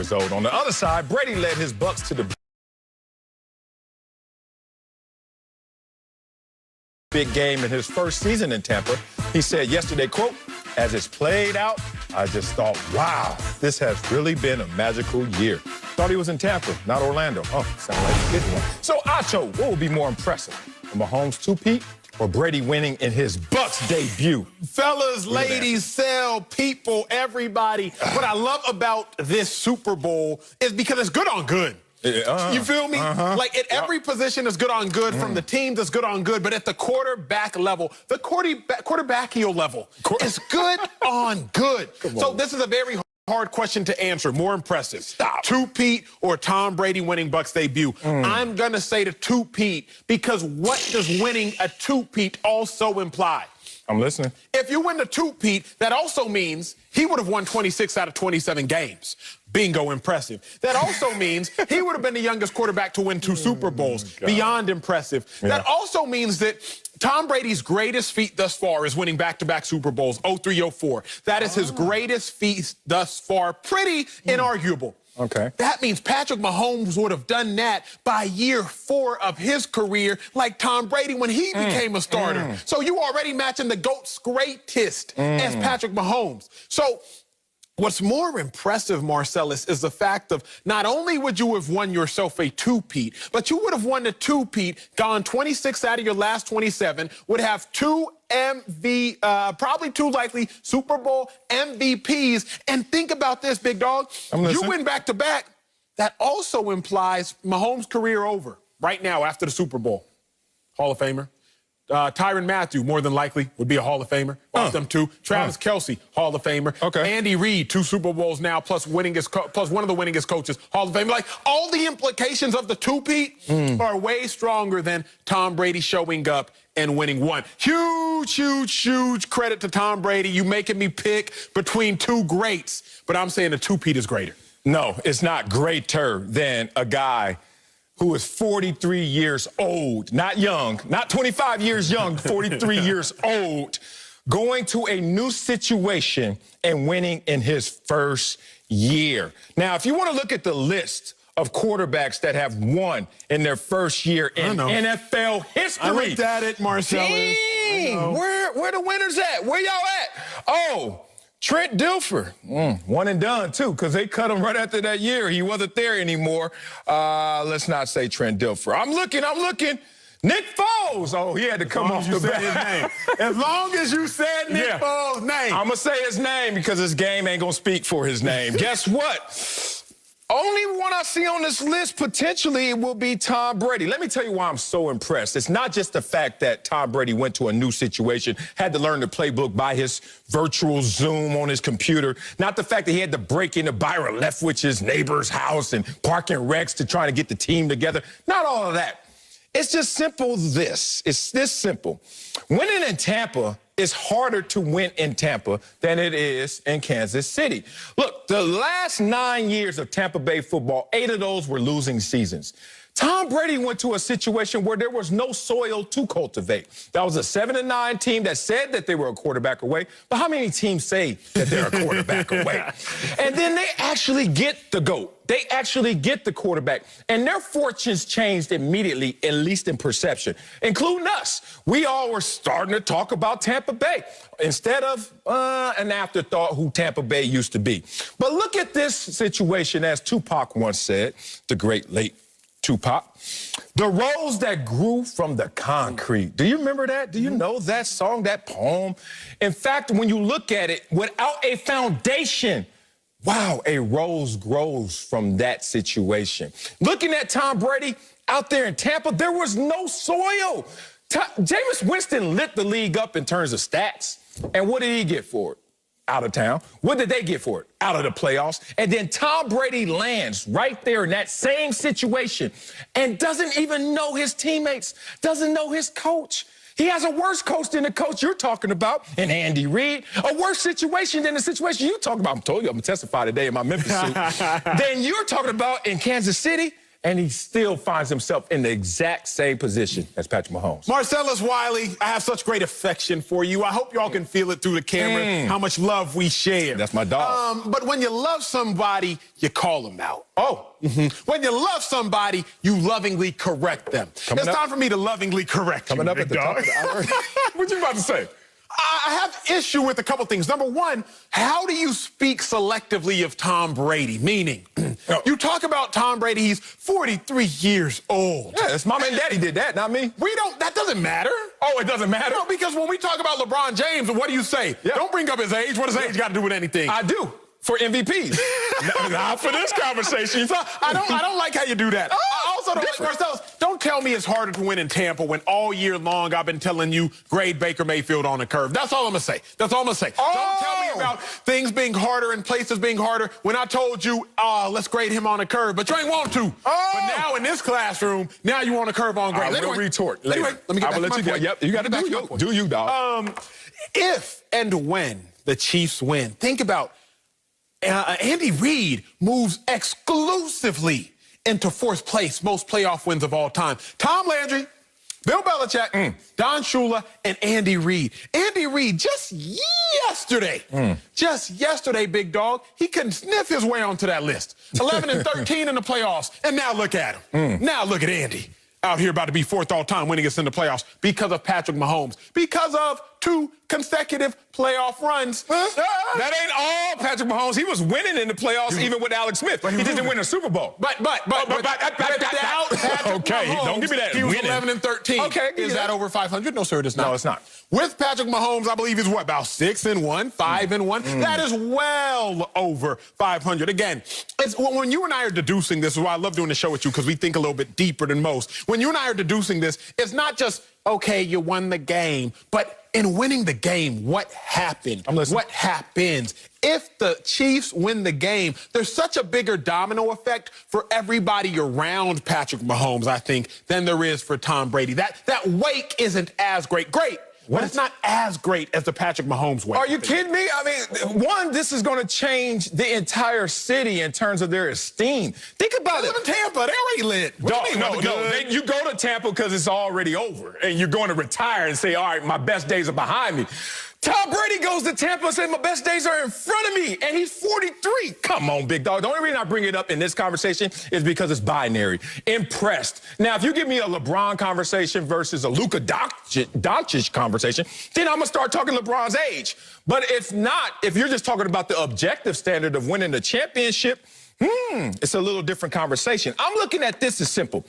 years old. On the other side, Brady led his Bucs to the big game in his first season in Tampa. He said yesterday, quote, "As it's played out, I just thought, wow, this has really been a magical year." Thought he was in Tampa, not Orlando. Oh, sound like he's getting one. So, Acho, what would be more impressive, a Mahomes two-peat or Brady winning in his Bucs debut? Fellas, ladies, sell, people, everybody. What I love about this Super Bowl is because it's good on good. You feel me? Like at every position is good on good, from the team that's good on good, but at the quarterback level, the quarterbackial level is good on good. So this is a very hard question to answer. More impressive. Two-peat or Tom Brady winning Bucs debut? I'm going to say the two-peat, because what does winning a two-peat also imply? I'm listening. If you win the two-peat, that also means he would have won 26 out of 27 games. Bingo, impressive. That also means he would have been the youngest quarterback to win 2 Super Bowls. Beyond impressive. Yeah. That also means that Tom Brady's greatest feat thus far is winning back-to-back Super Bowls, 03, 04. That is his greatest feat thus far. Pretty inarguable. Okay. That means Patrick Mahomes would have done that by year 4 of his career, like Tom Brady when he became a starter. So you already matching the GOAT's greatest as Patrick Mahomes. So what's more impressive, Marcellus, is the fact of not only would you have won yourself a two-peat, but you would have won the two-peat, gone 26 out of your last 27, would have probably 2 likely Super Bowl MVPs. And think about this, big dog. You win back-to-back. That also implies Mahomes' career over right now after the Super Bowl. Hall of Famer. Tyrann Mathieu, more than likely, would be a Hall of Famer. Off them 2. Travis Kelce, Hall of Famer. Okay. Andy Reid, 2 Super Bowls now, plus one of the winningest coaches, Hall of Famer. Like, all the implications of the two-peat are way stronger than Tom Brady showing up and winning 1. Huge, huge, huge credit to Tom Brady. You making me pick between 2 greats, but I'm saying the two-peat is greater. No, it's not greater than a guy who is 43 years old, not young, not 25 years young, 43 years old, going to a new situation and winning in his first year. Now, if you want to look at the list of quarterbacks that have won in their first year in NFL history. I looked at it, Marcellus. Dang, where the winners at? Where y'all at? Oh, Trent Dilfer, one and done, too, because they cut him right after that year. He wasn't there anymore. Let's not say Trent Dilfer. I'm looking. Nick Foles. Oh, he had to come off the bat. As long as you said Nick Foles' name. I'm going to say his name because his game ain't going to speak for his name. Guess what? Only one I see on this list potentially will be Tom Brady. Let me tell you why I'm so impressed. It's not just the fact that Tom Brady went to a new situation, had to learn the playbook by his virtual Zoom on his computer. Not the fact that he had to break into Byron Leftwich's neighbor's house and park in Rex to try to get the team together. Not all of that. It's just simple this. It's this simple. Winning in Tampa is harder to win in Tampa than it is in Kansas City. Look, the last 9 years of Tampa Bay football, 8 of those were losing seasons. Tom Brady went to a situation where there was no soil to cultivate. That was a 7-9 team that said that they were a quarterback away. But how many teams say that they're a quarterback away? And then they actually get the GOAT. They actually get the quarterback. And their fortunes changed immediately, at least in perception, including us. We all were starting to talk about Tampa Bay instead of an afterthought who Tampa Bay used to be. But look at this situation, as Tupac once said, the great late Tupac. The rose that grew from the concrete. Do you remember that? Do you know that song, that poem? In fact, when you look at it, without a foundation, wow, a rose grows from that situation. Looking at Tom Brady out there in Tampa, there was no soil. Jameis Winston lit the league up in terms of stats. And what did he get for it? Out of town. What did they get for it? Out of the playoffs. And then Tom Brady lands right there in that same situation and doesn't even know his teammates, doesn't know his coach. He has a worse coach than the coach you're talking about in Andy Reid, a worse situation than the situation you're talking about. I told you I'm going to testify today in my Memphis suit. Then you're talking about in Kansas City. and he still finds himself in the exact same position as Patrick Mahomes. Marcellus Wiley, I have such great affection for you. I hope y'all can feel it through the camera, how much love we share. That's my dog. But when you love somebody, you call them out. Oh. When you love somebody, you lovingly correct them. It's time for me to lovingly correct you, Coming up at the top of the hour. What you about to say? I have issue with a couple things. Number one, how do you speak selectively of Tom Brady? Meaning, you talk about Tom Brady, he's 43 years old. Yeah, it's mama and daddy did that, not me. That doesn't matter. Oh, it doesn't matter? No, because when we talk about LeBron James, what do you say? Yeah. Don't bring up his age. What does age got to do with anything? I do. For MVPs. Not for this conversation. So I don't like how you do that. I also don't like Marcellus. Don't tell me it's harder to win in Tampa when all year long I've been telling you grade Baker Mayfield on the curve. That's all I'm going to say. That's all I'm going to say. Oh. Don't tell me about things being harder and places being harder when I told you, let's grade him on the curve, but you ain't want to. Oh. But now in this classroom, now you want a curve on grade. I will retort later. Anyway, let me get back to my point. Yep, you got to do you, dog. If and when the Chiefs win, think about Andy Reid moves exclusively into fourth place, most playoff wins of all time. Tom Landry, Bill Belichick, Don Shula, and Andy Reid. Andy Reid, just yesterday, big dog, he couldn't sniff his way onto that list. 11-13 in the playoffs, and now look at him. Now look at Andy out here about to be fourth all time, winning us in the playoffs because of Patrick Mahomes, because of 2 consecutive playoff runs. That ain't all Patrick Mahomes. He was winning in the playoffs even with Alex Smith. He just didn't win a Super Bowl. But without Patrick okay, Mahomes, don't give me that. He was winning. 11-13. Okay, is that over 500? No, sir, it is not. No, it's not. With Patrick Mahomes, I believe he's about 6-1, 5-1. That is well over 500. Again, when you and I are deducing this, is why I love doing the show with you because we think a little bit deeper than most. When you and I are deducing this, it's not just, okay, you won the game, but in winning the game, what happened? What happens? If the Chiefs win the game, there's such a bigger domino effect for everybody around Patrick Mahomes, I think, than there is for Tom Brady. That wake isn't as great. But it's not as great as the Patrick Mahomes way. Are you kidding me? I mean, one, this is going to change the entire city in terms of their esteem. Think about it. They live in Tampa. They already lit. No. You go to Tampa because it's already over, and you're going to retire and say, all right, my best days are behind me. Tom Brady goes to Tampa and says, my best days are in front of me, and he's 43. Come on, big dog. The only reason I bring it up in this conversation is because it's binary. Impressed. Now, if you give me a LeBron conversation versus a Luka Doncic conversation, then I'm going to start talking LeBron's age. But if not, if you're just talking about the objective standard of winning the championship, it's a little different conversation. I'm looking at this as simple.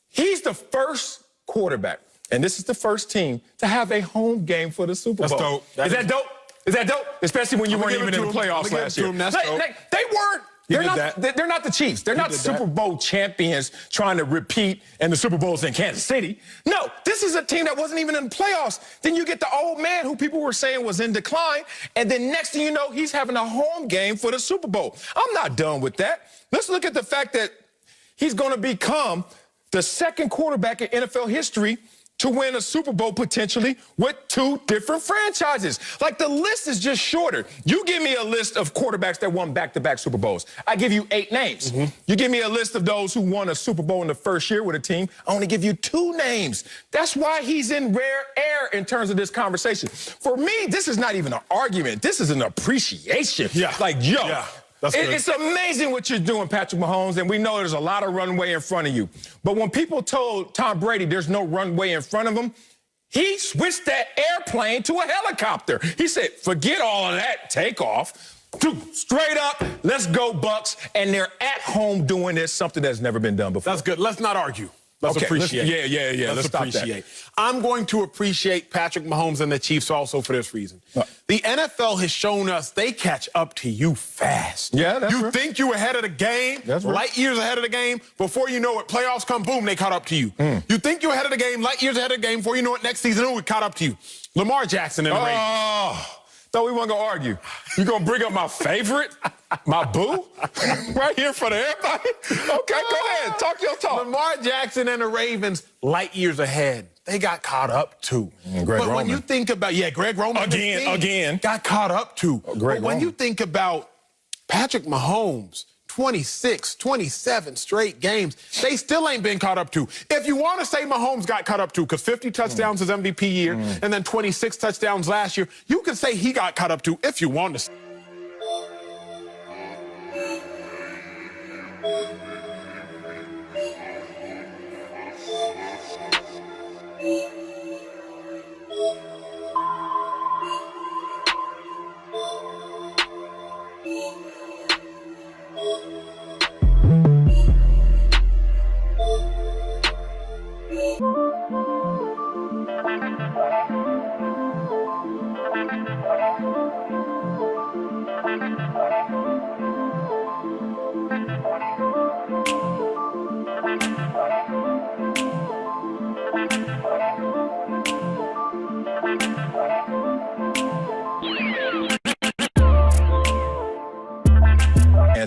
He's the first quarterback. And this is the first team to have a home game for the Super Bowl. That's dope. Is that dope? Is that dope? Especially when you weren't even in the playoffs last year. They weren't. They're not the Chiefs. They're not Super Bowl champions trying to repeat, and the Super Bowl's in Kansas City. No, this is a team that wasn't even in the playoffs. Then you get the old man who people were saying was in decline, and then next thing you know, he's having a home game for the Super Bowl. I'm not done with that. Let's look at the fact that he's going to become the second quarterback in NFL history to win a Super Bowl potentially with 2 different franchises. Like, the list is just shorter. You give me a list of quarterbacks that won back-to-back Super Bowls. I give you 8 names. You give me a list of those who won a Super Bowl in the first year with a team. I only give you 2 names. That's why he's in rare air in terms of this conversation. For me, this is not even an argument. This is an appreciation. Like, yo. Yeah. It's amazing what you're doing, Patrick Mahomes, and we know there's a lot of runway in front of you. But when people told Tom Brady there's no runway in front of him, he switched that airplane to a helicopter. He said, forget all of that takeoff. Straight up, let's go Bucks. And they're at home doing this, something that's never been done before. That's good. Let's not argue. Let's appreciate. Let's appreciate. I'm going to appreciate Patrick Mahomes and the Chiefs also for this reason. The NFL has shown us they catch up to you fast. Yeah, that's You think you're ahead of the game, light years ahead of the game. Before you know it, playoffs come, boom, they caught up to you. You think you're ahead of the game, light years ahead of the game. Before you know it, next season, we caught up to you. Lamar Jackson and the Ravens. Thought we weren't going to argue. You going to bring up my favorite? My boo? Right here for everybody? Okay, go ahead. Talk your talk. Lamar Jackson and the Ravens, light years ahead. They got caught up, too. Greg Roman. When you think about, Greg Roman. Again. Got caught up, too. Greg Roman. When you think about Patrick Mahomes, 26, 27 straight games. They still ain't been caught up to. If you want to say Mahomes got caught up to, because 50 touchdowns is MVP year, and then 26 touchdowns last year, you can say he got caught up to if you want to.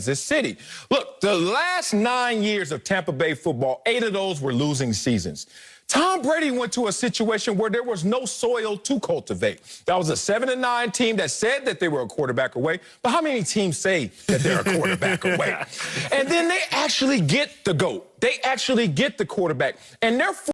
Kansas City. Look, the last 9 years of Tampa Bay football, 8 of those were losing seasons. Tom Brady went to a situation where there was no soil to cultivate. That was a 7-9 team that said that they were a quarterback away. But how many teams say that they're a quarterback away? And then they actually get the GOAT. They actually get the quarterback. And they're